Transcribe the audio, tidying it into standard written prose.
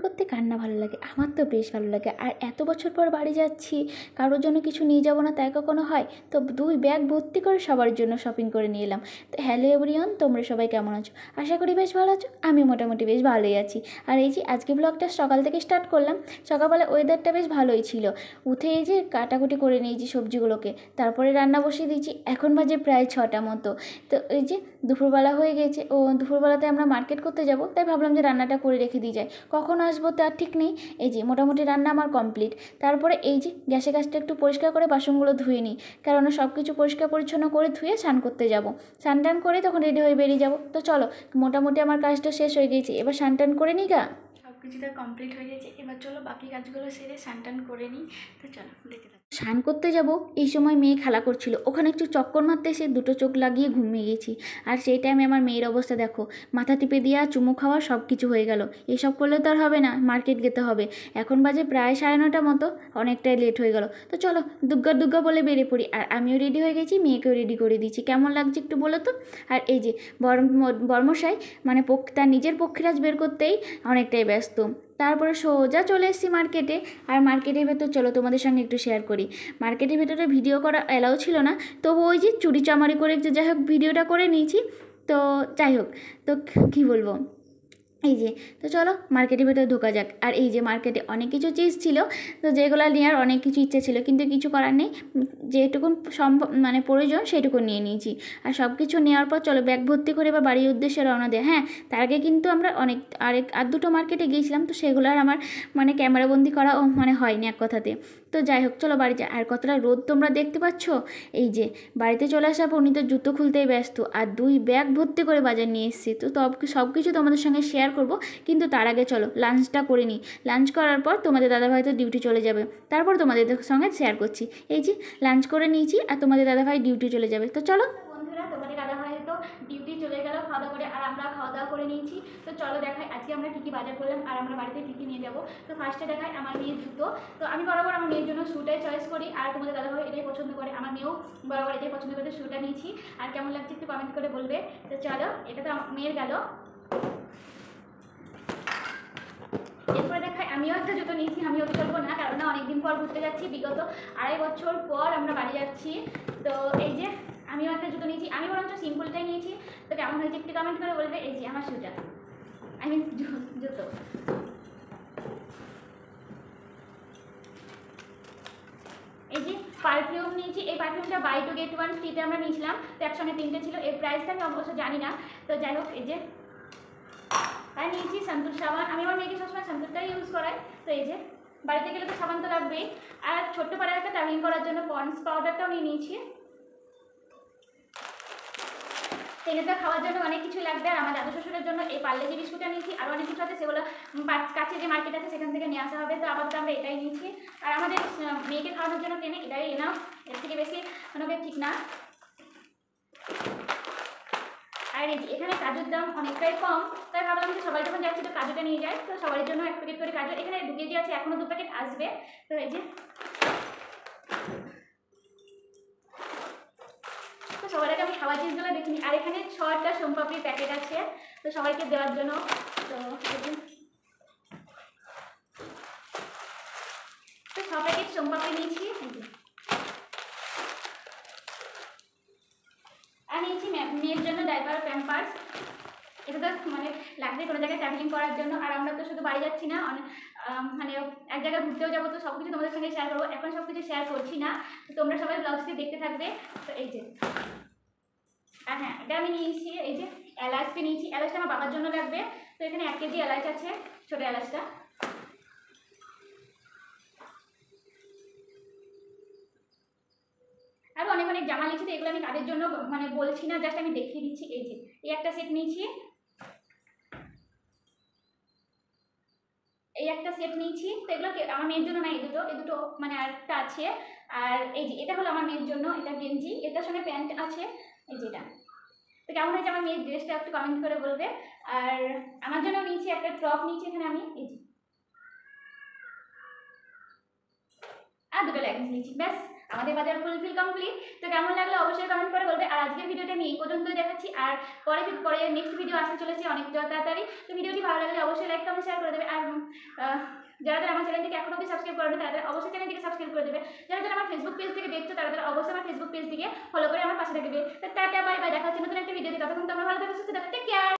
করতে কার না ভালো লাগে, আমার তো বেশ ভালো লাগে। আর এত বছর পর বাড়ি যাচ্ছি, কারোর জন্য কিছু নিয়ে যাবো না তাই কখনো হয়? তো 2 ব্যাগ ভর্তি করে সবার জন্য শপিং করে নিয়ে এলাম। তো হ্যালো এভরিওয়ান, তোমরা সবাই কেমন আছো? আশা করি বেশ ভালো আছো। আমি মোটামুটি বেশ ভালোই আছি। আর এই যে আজকে ব্লগটা সকাল থেকে স্টার্ট করলাম। সকালবেলা ওয়েদারটা বেশ ভালোই ছিল। উঠে এই যে কাটাকুটি করে নিয়েছি সবজিগুলোকে, তারপরে রান্না বসিয়ে দিয়েছি। এখন বাজে প্রায় 6টা মতো। তো এই যে দুপুরবেলা হয়ে গেছে, দুপুরবেলাতে আমরা মার্কেট করতে যাব, তাই ভাবলাম যে রান্নাটা করে রেখে দিয়ে যাই, কখন আসবো তার ঠিক নেই। এই যে মোটামুটি রান্না আমার কমপ্লিট। তারপরে এই যে গ্যাসের কাজটা একটু পরিষ্কার করে বাসনগুলো ধুয়ে নিই, কারণ সব কিছু পরিষ্কার পরিচ্ছন্ন করে ধুয়ে স্নান করতে যাব। স্নান টান করে তখন রেডি হয়ে বেরিয়ে যাব। তো চলো, মোটামুটি আমার কাজটা শেষ হয়ে গেছে, এবার স্নান টান করে নিই গা। সব কিছুটা কমপ্লিট হয়ে গেছে, এবার চলো বাকি কাজগুলো সেরে স্নান টান করে নিই। তো চলো দেখতে থাকো। স্নান করতে যাব এই সময় মেয়ে খেলা করছিল, ওখানে একটু চক্কর মারতে এসে দুটো চোখ লাগিয়ে ঘুমিয়ে গেছি। আর সেই টাইমে আমার মেয়ের অবস্থা দেখো, মাথা টিপে দেওয়া, চুমু খাওয়া, সব কিছু হয়ে গেল। এসব করলে তো আর হবে না, মার্কেট যেতে হবে। এখন বাজে প্রায় 9:30 মতো, অনেকটাই লেট হয়ে গেল। তো চলো দুগ্গা দুগ্গা বলে বেরিয়ে পড়ি। আর আমিও রেডি হয়ে গেছি, মেয়েকেও রেডি করে দিচ্ছি। কেমন লাগছে একটু বলো তো। আর এই যে বর্মশাই মানে তার নিজের পক্ষীরাজ বের করতেই অনেকটাই ব্যস্ত। তারপরে সোজা চলে এসেছি মার্কেটে। আর মার্কেটের ভেতর চলো তোমাদের সঙ্গে একটু শেয়ার করি। মার্কেটের ভেতরে ভিডিও করা অ্যালাউ ছিল না, তবু ওই যে চুরি চামারি করে যাই হোক ভিডিওটা করে নিয়েছি। তো যাই হোক, তো কী বলবো, এই যে তো চলো মার্কেটের ভেতরে ঢোকা যাক। আর এই যে মার্কেটে অনেক কিছু চিজ ছিল, তো যেগুলো নেওয়ার অনেক কিছু ইচ্ছে ছিল, কিন্তু কিছু করার নেই। যেটুকুন সম্ভব মানে প্রয়োজন সেটুকু নিয়ে নিয়েছি। আর সব কিছু নেওয়ার পর চলো ব্যাগ ভর্তি করে এবার বাড়ির উদ্দেশ্যে রওনা দেয়। হ্যাঁ, তার আগে কিন্তু আমরা আর দুটো মার্কেটে গিয়েছিলাম, তো সেগুলো আর আমার মানে ক্যামেরাবন্দি করা মানে হয়নি এক কথাতে। তো যাই হোক চলো বাড়ি যাই। আর কতটা রোদ তোমরা দেখতে পাচ্ছ। এই যে বাড়িতে চলে আসার পর উনি তো জুতো খুলতেই ব্যস্ত, আর 2 ব্যাগ ভর্তি করে বাজার নিয়ে এসেছি। তো সব কিছু তোমাদের সঙ্গে শেয়ার করব, কিন্তু তার আগে চলো লাঞ্চটা করে নিই। লাঞ্চ করার পর তোমাদের দাদাভাই তো ডিউটি চলে যাবে, তারপর তোমাদের সঙ্গে শেয়ার করছি। এই যে লাঞ্চ করে নিয়েছি, আর তোমাদের দাদাভাই ডিউটি চলে যাবে। তো চলো বন্ধুরা, তোমাদের দাদাভাই তো ডিউটি চলে গেল খাওয়া দাওয়া করে, আর আমরা খাওয়া দাওয়া করে নিয়েছি। তো চলো দেখাই আজকে আমরা কী কী বাজার করলাম, আর আমরা বাড়িতে কী কী নিয়ে যাবো। তো ফার্স্টে দেখাই আমার মেয়ের জুতো। তো আমি বরাবর আমার মেয়ের জন্য শ্যুটাই চয়েস করি, আর তোমাদের দাদাভাই এটাই পছন্দ করে, আমার মেয়েও বরাবর এটাই পছন্দ করে, শ্যুটা নিয়েছি। আর কেমন লাগছে একটু কমেন্ট করে বলবে। তো চলো, এটা তো মেয়ের গেল। এরপরে দেখাই আমিও একটা জুতো নিয়েছি, আমিও চলবো না, কারণ অনেকদিন পর ঘুরতে যাচ্ছি, বিগত 2.5 বছর পর আমরা বাড়ি যাচ্ছি। তো এই যে আমিও একটা জুতো নিয়েছি, আমি বরঞ্চ সিম্পলটাই নিয়েছি। তো কেমন হয়েছে একটু কমেন্ট করে বলবে। এই যে আমার শুটা, আই মিন জুতো। এই যে পারফিউম নিয়েছি, এই পারফিউমটা বাই 2 get 1 ফ্রিতে আমরা নিয়েছিলাম, তো একসঙ্গে 3টে ছিল। এর প্রাইসটা আমি অবশ্য জানি না। তো যাই হোক, এই যে আর নিয়েছি সন্তুর সাবান, আমি আমার মেয়েকে সবসময় সন্তুরটাই ইউজ করাই। তো এই যে বাড়িতে গেলে তো সাবান তো লাগবেই। আর ছোট্ট পাড়ার একটা ট্রাভেলিং করার জন্য পন্ডস পাউডারটাও নিয়ে নিয়েছি। ট্রেনেতে খাওয়ার জন্য অনেক কিছু লাগবে। আর আমার দাদু শ্বশুরের জন্য এই পার্লে যে বিস্কুটটা নিয়েছি, আরও অনেক কিছু আছে, সেগুলো কাছে যে মার্কেট আছে সেখান থেকে নিয়ে আসা হবে। তো আপাতত আমরা এটাই নিয়েছি। আর আমাদের মেয়েকে খাওয়ানোর জন্য ট্রেনে এটাই এনাফ, এর থেকে বেশি ওনাকে ঠিক না। আর এখানে কাজুর দাম অনেকটাই কম, তাই ভাবলাম যে সবাই যখন যাচ্ছে তো কাজুটা নিয়ে যায়। তো সবার জন্য 1 প্যাকেট করে কাজু, এখানে 2 কেজি আছে, এখনও 2 প্যাকেট আসবে। তো এই যে তো সবার আগে আমি খাওয়ার জিনিসগুলো দেখিনি। আর এখানে 6টা সোমপাপড়ির প্যাকেট আছে, তো সবাইকে দেওয়ার জন্য। তো 6 প্যাকেট সোমপাপড়ি নিয়েছি। আর নিয়েছি মেয়ের জন্য ডাইপার, প্যাম্পার্স। এটা তো মানে লাগবে কোনো জায়গায় ট্রাভেলিং করার জন্য। আর আমরা তো শুধু বাড়ি যাচ্ছি না, মানে এক জায়গায় ঘুরতেও যাবো, তো সব কিছু তোমাদের সঙ্গে শেয়ার করবো। এখন সব কিছু শেয়ার করছি না, তো তোমরা সবাই ব্লগটি দেখতে থাকবে। তো এই যে, আর হ্যাঁ, এটা আমি নিয়েছি এই যে এলাচটা নিয়েছি। এলাচটা আমার বাবার জন্য লাগবে। তো এখানে 1 কেজি এলাচ আছে, ছোটো এলাচটা। আরও অনেক অনেক জামা নিয়েছি, তো এগুলো আমি কাদের জন্য মানে বলছি না, জাস্ট আমি দেখিয়ে দিচ্ছি। এই যে এই একটা সেট নিয়েছি, এই একটা সেট নিয়েছি। তো এগুলো আমার মেয়ের জন্য না, এই দুটো মানে আরেকটা আছে। আর এই যে এটা হলো আমার মেয়ের জন্য, এটা গেঞ্জি, এটার সঙ্গে প্যান্ট আছে। এই যে এটা। তো কেমন হয়েছে আমার মেয়ের ড্রেসটা একটু কমেন্ট করে বলবে। আর আমার জন্য নিয়েছি একটা টপ নিয়েছি এখানে আমি, এই যে, আর দুটো লেগিংস নিয়েছি। ব্যাস, আমাদের বাজার ফুলফিল কমপ্লিট। তো কেমন লাগলো অবশ্যই কমেন্ট করে বলবে। আর আজকের ভিডিওটা আমি এই পর্যন্তই দেখাচ্ছি, আর পরে নেক্সট ভিডিও আসতে চলেছে অনেক তাড়াতাড়ি। তো ভিডিওটি ভালো লাগলে অবশ্যই লাইক কমেন্ট শেয়ার করে দেবে। আর যারা যারা আমার চ্যানেলটিকে এখনো অবধি সাবস্ক্রাইব করেনি তারা অবশ্যই চ্যানেলটিকে সাবস্ক্রাইব করে দেবে। যারা যারা আমার ফেসবুক পেজ থেকে দেখছো তারা অবশ্যই আমার ফেসবুক পেজটিকে ফলো করে আমার পাশে থাকবে। টাটা বাই বাই, দেখা হচ্ছে নতুন একটা ভিডিওতে। ততক্ষণ তোমরা ভালো থাকো, সুস্থ থাকো, টেক কেয়ার।